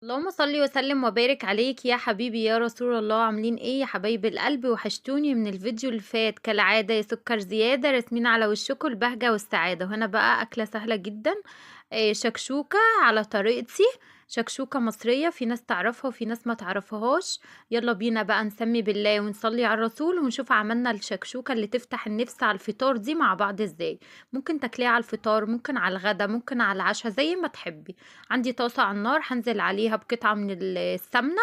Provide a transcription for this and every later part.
اللهم صل وسلم وبارك عليك يا حبيبي يا رسول الله. عاملين ايه يا حبايب القلب؟ وحشتوني من الفيديو اللي فات كالعادة. يا سكر زيادة راسمين على وشكم البهجة والسعادة. وهنا بقى أكلة سهلة جدا، شكشوكة على طريقتي. شكشوكة مصرية، في ناس تعرفها وفي ناس ما تعرفهاش. يلا بينا بقى نسمي بالله ونصلي على الرسول ونشوف عملنا الشكشوكة اللي تفتح النفس على الفطار دي مع بعض ازاي. ممكن تاكليها على الفطار، ممكن على الغدا، ممكن على العشاء، زي ما تحبي. عندي طاسة على النار، هنزل عليها بقطعة من السمنة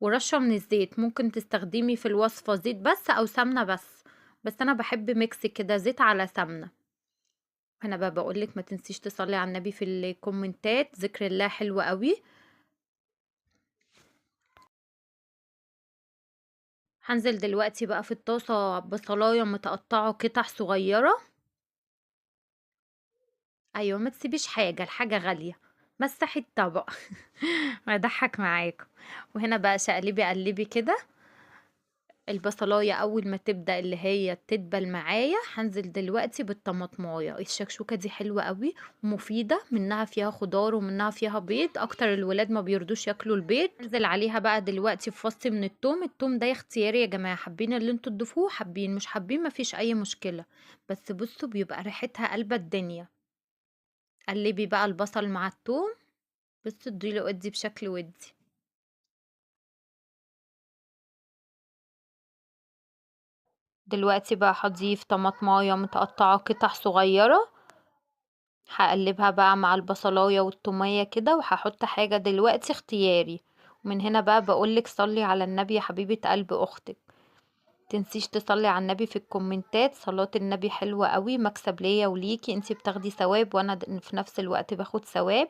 ورشة من الزيت. ممكن تستخدمي في الوصفة زيت بس أو سمنة بس أنا بحب ميكس كده، زيت على سمنة. هنا بقى بقولك ما تنسيش تصلي على النبي في الكومنتات، ذكر الله حلو قوي. هنزل دلوقتي بقى في الطاسة بصلاية متقطعة قطع صغيرة. ايوه، ما تسيبيش حاجة، الحاجة غالية. مسحي الطبق هضحك معاكم. وهنا بقى شقلبي قلبي كده البصلاية. اول ما تبدأ اللي هي تدبل معايا هنزل دلوقتي بالطماطمايه. الشكشوكة دي حلوة قوي ومفيدة، منها فيها خضار ومنها فيها بيض. اكتر الولاد ما بيرضوش ياكلوا البيض. انزل عليها بقى دلوقتي بفص من التوم. التوم ده اختياري يا جماعة، حابين اللي انتوا تضيفوه حابين، مش حابين مفيش اي مشكلة. بس بصوا بيبقى ريحتها قلبة الدنيا. قلبي بقى البصل مع التوم. بصوا اديله ادي بشكل ودي. دلوقتي بقى هضيف طماطمايه متقطعة قطع صغيرة. هقلبها بقى مع البصلايه والتومية كده، وهحط حاجة دلوقتي اختياري. ومن هنا بقى بقولك صلي على النبي يا حبيبة قلب اختك. تنسيش تصلي على النبي في الكومنتات. صلاة النبي حلوة قوي، مكسب ليا وليكي، انتي بتاخدي ثواب وانا في نفس الوقت باخد ثواب.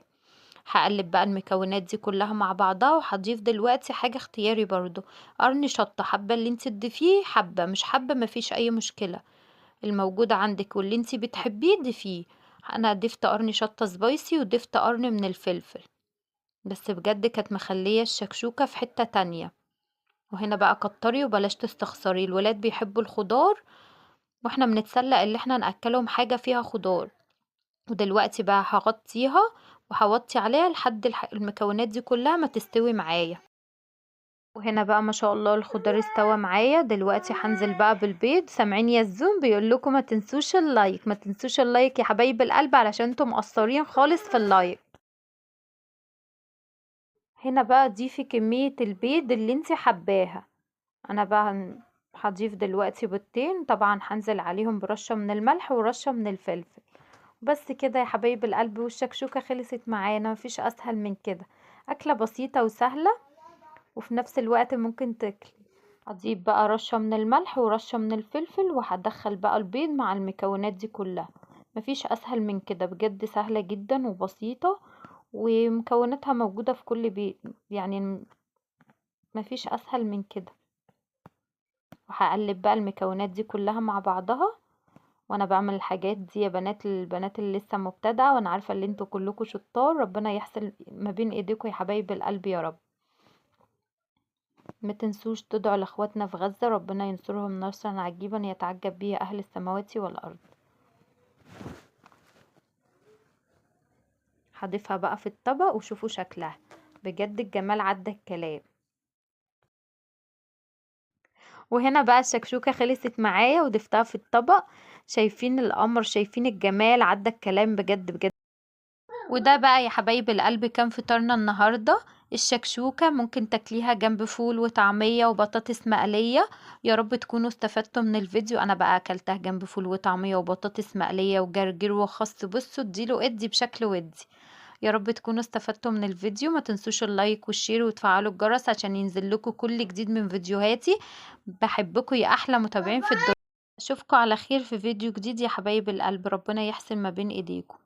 هقلب بقى المكونات دي كلها مع بعضها، وهضيف دلوقتي حاجة اختياري برضو، قرن شطة. حابة اللي انتي تضيفيه، حابة مش حابة مفيش اي مشكلة. الموجود عندك واللي انتي بتحبيه ضيفيه. انا ضفت قرن شطة سبايسي وضفت قرن من الفلفل. بس بجد كانت مخلية الشكشوكة في حتة تانية. وهنا بقى كتري وبلاش تستخسري، الولاد بيحبوا الخضار واحنا بنتسلق اللي احنا ناكلهم حاجة فيها خضار. ودلوقتي بقى هغطيها وهوطي عليها لحد المكونات دي كلها ما تستوي معايا. وهنا بقى ما شاء الله الخضار استوى معايا. دلوقتي هنزل بقى بالبيض. سامعين يا الزوم بيقول لكم ما تنسوش اللايك، ما تنسوش اللايك يا حبايب القلب علشان انتم مقصرين خالص في اللايك. هنا بقى ضيفي كمية البيض اللي انت حباها. انا بقى هضيف دلوقتي بيضتين، طبعا هنزل عليهم برشة من الملح ورشة من الفلفل. بس كده يا حبايب القلب، والشكشوكة خلصت معانا. مفيش اسهل من كده، اكلة بسيطة وسهلة وفي نفس الوقت ممكن تاكلي. هضيف بقى رشة من الملح ورشة من الفلفل، وهدخل بقى البيض مع المكونات دي كلها. مفيش اسهل من كده، بجد سهلة جدا وبسيطة، ومكوناتها موجودة في كل بيت يعني. مفيش اسهل من كده. وهقلب بقى المكونات دي كلها مع بعضها. وانا بعمل الحاجات دي يا بنات، البنات اللي لسه مبتدئة، وانا عارفة ان انتوا كلكم شطار، ربنا يحسن ما بين ايديكم يا حبايب القلب يا رب. ما تنسوش تدعوا لاخواتنا في غزة، ربنا ينصرهم نصرا عجيبا يتعجب به اهل السماوات والارض. هضيفها بقى في الطبق وشوفوا شكلها، بجد الجمال عدى الكلام. وهنا بقى الشكشوكة خلصت معايا وضفتها في الطبق. شايفين القمر، شايفين الجمال عدى الكلام بجد بجد. وده بقى يا حبايب القلب كان فطارنا النهاردة. الشكشوكة ممكن تاكليها جنب فول وطعمية وبطاطس مقلية. يا رب تكونوا استفدتوا من الفيديو. انا بقى اكلتها جنب فول وطعمية وبطاطس مقلية وجرجير وخس. بصوا اديله ادي بشكل ودي. يا رب تكونوا استفدتوا من الفيديو. ما تنسوش اللايك والشير وتفعلوا الجرس عشان ينزل لكم كل جديد من فيديوهاتي. بحبكم يا احلى متابعين في الدنيا. اشوفكم على خير في فيديو جديد يا حبايب القلب، ربنا يحسن ما بين ايديكم.